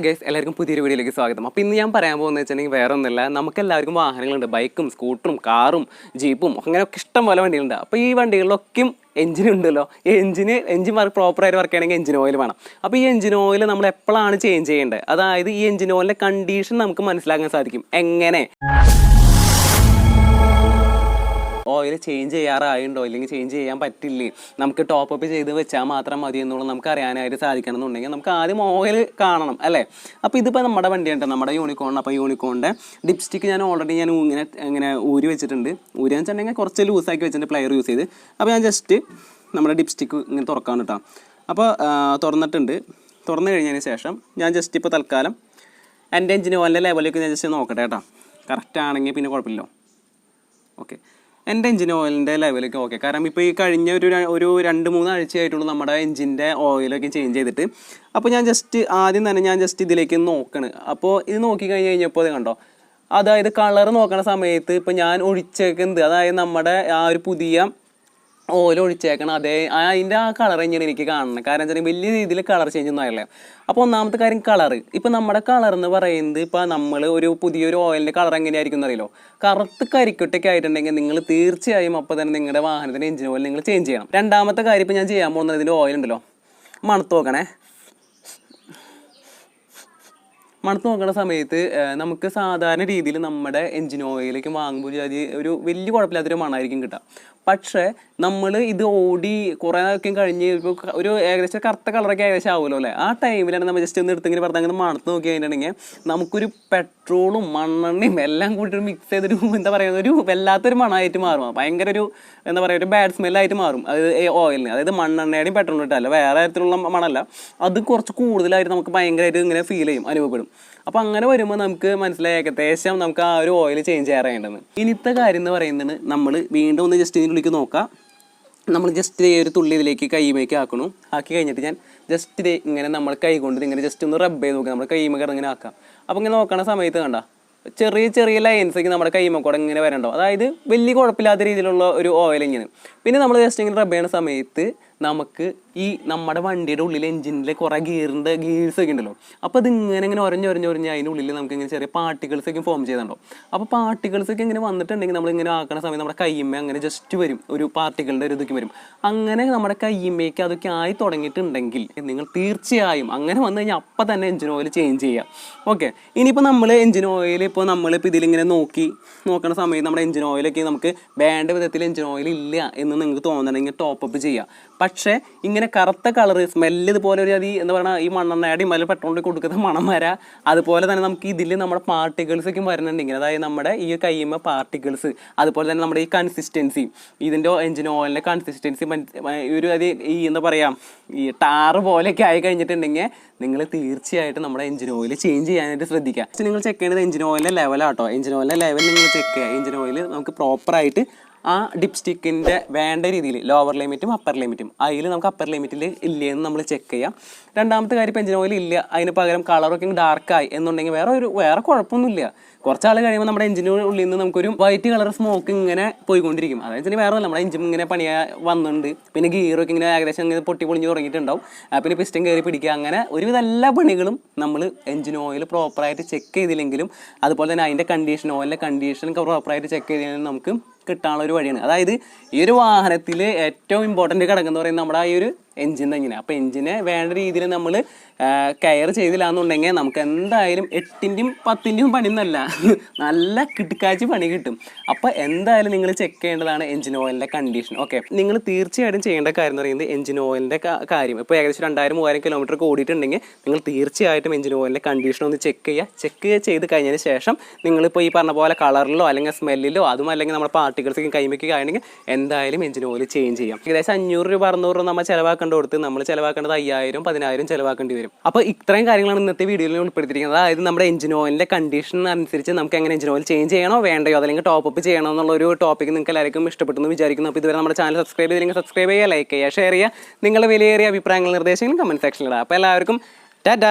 Guys എല്ലാവർക്കും പുതിയൊരു വീഡിയോയിലേക്ക് സ്വാഗതം. അപ്പോൾ ഇന്ന് ഞാൻ പറയാൻ പോകുന്നത് വെച്ചിട്ടുണ്ടെങ്കിൽ വേറെ ഒന്നുമില്ല, നമുക്കെല്ലാവർക്കും വാഹനങ്ങളുണ്ട്, ബൈക്കും സ്കൂട്ടറും കാറും ജീപ്പും അങ്ങനെയൊക്കെ ഇഷ്ടം പോലെ വണ്ടികളുണ്ട്. അപ്പോൾ ഈ വണ്ടികളിലൊക്കെയും എഞ്ചിൻ ഉണ്ടല്ലോ. ഈ എഞ്ചിൻ പ്രോപ്പറായിട്ട് വർക്ക് ചെയ്യണമെങ്കിൽ എഞ്ചിൻ ഓയിൽ വേണം. അപ്പോൾ ഈ എഞ്ചിൻ ഓയിൽ നമ്മൾ എപ്പോഴാണ് ചേഞ്ച് ചെയ്യേണ്ടത്, അതായത് ഈ എഞ്ചിൻ ഓയിലിൻ്റെ കണ്ടീഷൻ നമുക്ക് മനസ്സിലാക്കാൻ സാധിക്കും. എങ്ങനെ ഓയിൽ ചേഞ്ച് ചെയ്യാറായിട്ടുണ്ടോ ഇല്ലെങ്കിൽ ചേഞ്ച് ചെയ്യാൻ പറ്റില്ലേ, നമുക്ക് ടോപ്പ് അപ്പ് ചെയ്ത് വെച്ചാൽ മാത്രം മതി എന്നുള്ളത് നമുക്ക് അറിയാനായിട്ട് സാധിക്കണം എന്നുണ്ടെങ്കിൽ നമുക്ക് ആദ്യം ഓയിൽ കാണണം അല്ലേ. അപ്പോൾ ഇതിപ്പോൾ നമ്മുടെ വണ്ടിയുണ്ട്, നമ്മുടെ യൂണിക്കോൺ. അപ്പോൾ യൂണിക്കോണിൻ്റെ ഡിപ്സ്റ്റിക്ക് ഞാൻ ഓൾറെഡി ഇങ്ങനെ ഊരി വെച്ചിട്ടുണ്ട്. ഊരി വെച്ചിട്ടുണ്ടെങ്കിൽ കുറച്ച് ലൂസാക്കി വെച്ചിട്ടുണ്ട്, പ്ലെയർ യൂസ് ചെയ്ത്. അപ്പോൾ ഞാൻ ജസ്റ്റ് നമ്മുടെ ഡിപ്സ്റ്റിക്ക് ഇങ്ങനെ തുറക്കാൻ കേട്ടോ. അപ്പോൾ തുറന്നിട്ടുണ്ട്. തുറന്നു കഴിഞ്ഞതിന് ശേഷം ഞാൻ ജസ്റ്റ് ഇപ്പോൾ തൽക്കാലം എൻ്റെ എഞ്ചിൻ ഓയിലിൻ്റെ ലെവലിലേക്ക് ഞാൻ ജസ്റ്റ് നോക്കട്ടെ കേട്ടോ. കറക്റ്റ് ആണെങ്കിൽ പിന്നെ കുഴപ്പമില്ല. ഓക്കെ, എൻ്റെ എഞ്ചിൻ ഓയിലിൻ്റെ ലെവലൊക്കെ ഓക്കെ. കാരണം ഇപ്പോൾ ഈ കഴിഞ്ഞ ഒരു 2-3 ആഴ്ചയായിട്ടുള്ള നമ്മുടെ എഞ്ചിൻ്റെ ഓയിലൊക്കെ ചേഞ്ച് ചെയ്തിട്ട്. അപ്പോൾ ഞാൻ ആദ്യം തന്നെ ഞാൻ ഇതിലേക്ക് നോക്കണ്. അപ്പോൾ ഇത് നോക്കി കഴിഞ്ഞപ്പോൾ അത് കണ്ടോ, അതായത് കളർ നോക്കണ സമയത്ത് ഇപ്പോൾ ഞാൻ ഒഴിച്ചേക്കുന്നത്, അതായത് നമ്മുടെ ആ ഒരു പുതിയ ഓയിൽ ഒഴിച്ചേക്കണം, അതിൻ്റെ ആ കളർ തന്നെയാണ് എനിക്ക് കാണുന്നത്. കാരണം വെച്ചാൽ വലിയ രീതിയിൽ കളർ ചേഞ്ച് ഒന്നും ആയില്ല. അപ്പോൾ ഒന്നാമത്തെ കാര്യം കളർ. ഇപ്പോൾ നമ്മുടെ കളർ എന്ന് പറയുന്നത് ഇപ്പോൾ നമ്മൾ ഒരു പുതിയൊരു ഓയിലിൻ്റെ കളർ എങ്ങനെയായിരിക്കും എന്നറിയില്ലോ. കറുത്ത് കരിക്കൊട്ടൊക്കെ ആയിട്ടുണ്ടെങ്കിൽ നിങ്ങൾ തീർച്ചയായും അപ്പോൾ തന്നെ നിങ്ങളുടെ വാഹനത്തിൻ്റെ എഞ്ചിൻ ഓയിൽ നിങ്ങൾ ചേഞ്ച് ചെയ്യണം. രണ്ടാമത്തെ കാര്യം ഇപ്പോൾ ഞാൻ ചെയ്യാൻ പോകുന്നത്, ഇതിൻ്റെ ഓയിൽ ഉണ്ടല്ലോ, മണത്ത് നോക്കണേ. മണത്ത് നോക്കുന്ന സമയത്ത് നമുക്ക് സാധാരണ രീതിയിൽ നമ്മുടെ എഞ്ചിൻ ഓയിലേക്ക് വാങ്ങുമ്പോൾ ഒരു വലിയ കുഴപ്പമില്ലാത്തൊരു മണമായിരിക്കും കിട്ടുക. പക്ഷേ നമ്മൾ ഇത് ഓടി കുറേ ഒക്കെ കഴിഞ്ഞ് ഇപ്പോൾ ഒരു ഏകദേശം കറുത്ത കളറൊക്കെ ഏകദേശം ആവുമല്ലോ അല്ലേ. ആ ടൈമിലാണ് നമ്മൾ ജസ്റ്റ് ഒന്ന് എടുത്തിങ്ങനെ പറഞ്ഞാൽ മണത്ത് നോക്കി കഴിഞ്ഞിട്ടുണ്ടെങ്കിൽ നമുക്കൊരു പെട്രോളും മണ്ണെണ്ണയും എല്ലാം കൂട്ടിയിട്ട് മിക്സ് ചെയ്തൊരു എന്താ പറയുക, ഒരു വല്ലാത്തൊരു മണമായിട്ട് മാറും. ഭയങ്കര ഒരു എന്താ പറയുക, ഒരു ബാഡ് സ്മെല്ലായിട്ട് മാറും അത് ഓയിലിന്. അതായത് മണ്ണെണ്ണയുടെയും പെട്രോളും ഇട്ടല്ല, വേറെ തരത്തിലുള്ള മണമല്ല, അത് കുറച്ച് കൂടുതലായിട്ട് നമുക്ക് ഭയങ്കരമായിട്ട് ഇങ്ങനെ ഫീൽ ചെയ്യും, അനുഭവപ്പെടും. അപ്പോൾ അങ്ങനെ വരുമ്പോൾ നമുക്ക് മനസ്സിലായി ഏകദേശം നമുക്ക് ആ ഒരു ഓയിൽ ചേഞ്ച് ചെയ്യാറായിട്ടുണ്ടെന്ന്. ഇനിത്തെ കാര്യം എന്ന് പറയുന്നത്, നമ്മൾ വീണ്ടും ഒന്ന് ജസ്റ്റ് ഇതിനുള്ളിലേക്ക് നോക്കാം. നമ്മൾ ജസ്റ്റ് ഒരു തുള്ളി ഇതിലേക്ക് കൈമേക്ക് ആക്കണം. ആക്കി കഴിഞ്ഞിട്ട് ഞാൻ ജസ്റ്റ് ഇങ്ങനെ നമ്മൾ കൈ കൊണ്ട് ഇങ്ങനെ ജസ്റ്റ് ഒന്ന് റബ്ബ് ചെയ്ത് നോക്കാം. നമ്മൾ കൈമേക്ക് ഇങ്ങനെ ആക്കാം. അപ്പോൾ ഇങ്ങനെ നോക്കണ സമയത്ത് കണ്ട ചെറിയ ചെറിയ ലൈൻസൊക്കെ നമ്മുടെ കൈമക്കൂടെ ഇങ്ങനെ വരണ്ടോ. അതായത് വലിയ കുഴപ്പമില്ലാത്ത രീതിയിലുള്ള ഒരു ഓയിൽ ഇങ്ങനെ. പിന്നെ നമ്മൾ ജസ്റ്റ് ഇങ്ങനെ റബ്ബ് ചെയ്യുന്ന സമയത്ത് നമുക്ക് ഈ നമ്മുടെ വണ്ടിയുടെ ഉള്ളിൽ എഞ്ചിനിൽ കുറേ ഗീഴ്സൊക്കെ ഉണ്ടല്ലോ. അപ്പോൾ അത് ഇങ്ങനെ ഒരഞ്ഞൊരഞ്ഞൊരഞ്ഞ് അതിൻ്റെ ഉള്ളിൽ നമുക്ക് ഇങ്ങനെ ചെറിയ പാർട്ടിക്കിൾസൊക്കെ ഫോം ചെയ്തിട്ടുണ്ടോ. അപ്പോൾ പാർട്ടിക്കിൾസൊക്കെ ഇങ്ങനെ വന്നിട്ടുണ്ടെങ്കിൽ നമ്മളിങ്ങനെ ആക്കുന്ന സമയത്ത് നമ്മുടെ കയ്യമ്മ അങ്ങനെ ജസ്റ്റ് വരും, ഒരു പാർട്ടിക്കിളിൻ്റെ ഒരു ഇതൊക്കെ വരും. അങ്ങനെ നമ്മുടെ കയ്യമ്മയ്ക്ക് അതൊക്കെ ആയി തുടങ്ങിയിട്ടുണ്ടെങ്കിൽ നിങ്ങൾ തീർച്ചയായും അങ്ങനെ വന്നു കഴിഞ്ഞാൽ അപ്പം തന്നെ എഞ്ചിൻ ഓയിൽ ചേഞ്ച് ചെയ്യുക. ഓക്കെ, ഇനിയിപ്പോൾ നമ്മൾ എഞ്ചിൻ ഓയിൽ നമ്മളിപ്പോൾ ഇതിലിങ്ങനെ നോക്കുന്ന സമയത്ത് നമ്മുടെ എഞ്ചിൻ ഓയിലൊക്കെ നമുക്ക് വേണ്ട വിധത്തിൽ എഞ്ചിൻ ഓയിൽ ഇല്ല എന്ന് നിങ്ങൾക്ക് തോന്നണമെങ്കിൽ ടോപ്പ് അപ്പ് ചെയ്യുക. പക്ഷേ ഇങ്ങനെ കറുത്ത കളർ സ്മെല്ല് ഇതുപോലെ ഒരു എന്താ പറയുക, ഈ മണ്ണെണ്ണയുടെയും അല്ലെങ്കിൽ പെട്രോളിൽ കൊടുക്കുന്ന മണം വരാം. അതുപോലെ തന്നെ നമുക്ക് ഇതിൽ നമ്മുടെ പാർട്ടിക്കിൾസൊക്കെ വരുന്നുണ്ടെങ്കിൽ, അതായത് നമ്മുടെ ഈ കയ്യുമ്പോൾ പാർട്ടിക്കിൾസ്, അതുപോലെ തന്നെ നമ്മുടെ ഈ കൺസിസ്റ്റൻസി, ഇതിൻ്റെ എഞ്ചിൻ ഓയിലിൻ്റെ കൺസിസ്റ്റൻസി ഒരു ഈ എന്താ പറയുക, ഈ ടാറ് പോലെയൊക്കെ ആയി കഴിഞ്ഞിട്ടുണ്ടെങ്കിൽ നിങ്ങൾ തീർച്ചയായിട്ടും നമ്മുടെ എഞ്ചിൻ ഓയിൽ ചേഞ്ച് ചെയ്യാനായിട്ട് ശ്രദ്ധിക്കുക. നിങ്ങൾ ചെക്ക് ചെയ്യേണ്ടത് എഞ്ചിൻ ഓയിലിൻ്റെ ലെവലാട്ടോ. എഞ്ചിൻ ഓയിലിൻ്റെ ലെവൽ നിങ്ങൾ ചെക്ക് ചെയ്യുക. എഞ്ചിൻ ഓയിൽ നമുക്ക് പ്രോപ്പറായിട്ട് ആ ഡിപ്സ്റ്റിക്കിൻ്റെ വേണ്ട രീതിയിൽ ലോവർ ലിമിറ്റും അപ്പർ ലിമിറ്റും, അതിൽ നമുക്ക് അപ്പർ ലിമിറ്റിൽ ഇല്ലയെന്ന് നമ്മൾ ചെക്ക് ചെയ്യാം. രണ്ടാമത്തെ കാര്യം, എഞ്ചിൻ ഓയിൽ ഇല്ല, അതിന് പകരം കളറൊക്കെ ഡാർക്കായി എന്നുണ്ടെങ്കിൽ വേറെ കുഴപ്പമൊന്നുമില്ല. കുറച്ചാൾ കഴിയുമ്പോൾ നമ്മുടെ എഞ്ചിൻ്റെ ഉള്ളിൽ നിന്ന് നമുക്കൊരു വൈറ്റ് കളർ സ്മോക്ക് ഇങ്ങനെ പോയിക്കൊണ്ടിരിക്കും. അതായത് വേറെ ഒന്നും, നമ്മുടെ എഞ്ചിൻ ഇങ്ങനെ പണിയാ വന്നിട്ടുണ്ട്. പിന്നെ ഗിയറൊക്കെ ഇങ്ങനെ ഏകദേശം ഇങ്ങനെ പൊളിഞ്ഞ് തുടങ്ങിയിട്ടുണ്ടാവും. പിന്നെ പിസ്റ്റൻ കയറി പിടിക്കുക, അങ്ങനെ ഒരുവിധ എല്ലാ പണികളും നമ്മൾ എഞ്ചിൻ ഓയിൽ പ്രോപ്പറായിട്ട് ചെക്ക് ചെയ്തില്ലെങ്കിലും, അതുപോലെ തന്നെ അതിൻ്റെ ഓയിലിൻ്റെ കണ്ടീഷൻ പ്രോപ്പറായിട്ട് ചെക്ക് ചെയ്തില്ലെങ്കിലും നമുക്ക് കിട്ടാനുള്ള ഒരു വഴിയാണ്. അതായത് ഈ ഒരു വാഹനത്തിൽ ഏറ്റവും ഇമ്പോർട്ടൻ്റ് ഘടകം എന്ന് പറയുന്നത് നമ്മുടെ ആ ഒരു എഞ്ചിൻ തന്നെയാണ്. അപ്പോൾ എഞ്ചിനെ വേണ്ട രീതിയിൽ നമ്മൾ കെയർ ചെയ്തില്ല എന്നുണ്ടെങ്കിൽ നമുക്ക് എന്തായാലും 8-ൻ്റെയും 10-ൻ്റെയും പണിയൊന്നല്ല, നല്ല കിട്ടിക്കാച്ചി പണി കിട്ടും. അപ്പോൾ എന്തായാലും നിങ്ങൾ ചെക്ക് ചെയ്യേണ്ടതാണ് എഞ്ചിൻ ഓയിലിൻ്റെ കണ്ടീഷൻ. ഓക്കെ, നിങ്ങൾ തീർച്ചയായിട്ടും ചെയ്യേണ്ട കാര്യം എന്ന് പറയുന്നത് എഞ്ചിൻ ഓയിലിൻ്റെ കാര്യം. ഇപ്പോൾ ഏകദേശം 2000-3000 കിലോമീറ്റർ ഓടിയിട്ടുണ്ടെങ്കിൽ നിങ്ങൾ തീർച്ചയായിട്ടും എഞ്ചിൻ ഓയിലിൻ്റെ കണ്ടീഷൻ ഒന്ന് ചെക്ക് ചെയ്ത് കഴിഞ്ഞതിന് ശേഷം നിങ്ങളിപ്പോൾ ഈ പറഞ്ഞ പോലെ കളറിലോ അല്ലെങ്കിൽ സ്മെല്ലിലോ അതും അല്ലെങ്കിൽ നമ്മുടെ പാർട്ടിക്കിൾസൊക്കെ കൈമയ്ക്ക് ആണെങ്കിൽ എന്തായാലും എഞ്ചിൻ ഓയിൽ ചേഞ്ച് ചെയ്യാം. ഏകദേശം 500 രൂപ 600 രൂപ നമ്മൾ ചിലവാക്കേണ്ടത് നമ്മൾ ചിലവാക്കേണ്ടത് 5000-10000 ചിലവാക്കേണ്ടി വരും. അപ്പോൾ ഇത്രയും കാര്യങ്ങളാണ് ഇന്നത്തെ വീഡിയോയിൽ ഉൾപ്പെടുത്തിയിരിക്കുന്നത്. അതായത് നമ്മുടെ എഞ്ചിൻ ഓയിലിൻ്റെ കണ്ടീഷൻ അനുസരിച്ച് നമുക്ക് എങ്ങനെ എഞ്ചിൻ ഓയിൽ ചേഞ്ച് ചെയ്യണോ വേണ്ടയോ, അല്ലെങ്കിൽ ടോപ്പ് അപ്പ് ചെയ്യണോ എന്നുള്ളൊരു ടോപ്പിക് നിങ്ങൾക്ക് എല്ലാവർക്കും ഇഷ്ടപ്പെട്ടെന്ന് വിചാരിക്കുന്നു. അപ്പോൾ ഇതുവരെ നമ്മുടെ ചാനൽ സബ്സ്ക്രൈബ് ചെയ്തില്ലെങ്കിൽ സബ്സ്ക്രൈബ് ചെയ്യുക, ലൈക്ക് ചെയ്യുക, ഷെയർ ചെയ്യുക. നിങ്ങളുടെ വിലയേറിയ അഭിപ്രായങ്ങൾ നിർദ്ദേശങ്ങളും കമൻറ്റ് സെക്ഷനിലിടുക. അപ്പോൾ എല്ലാവർക്കും ടാറ്റാ.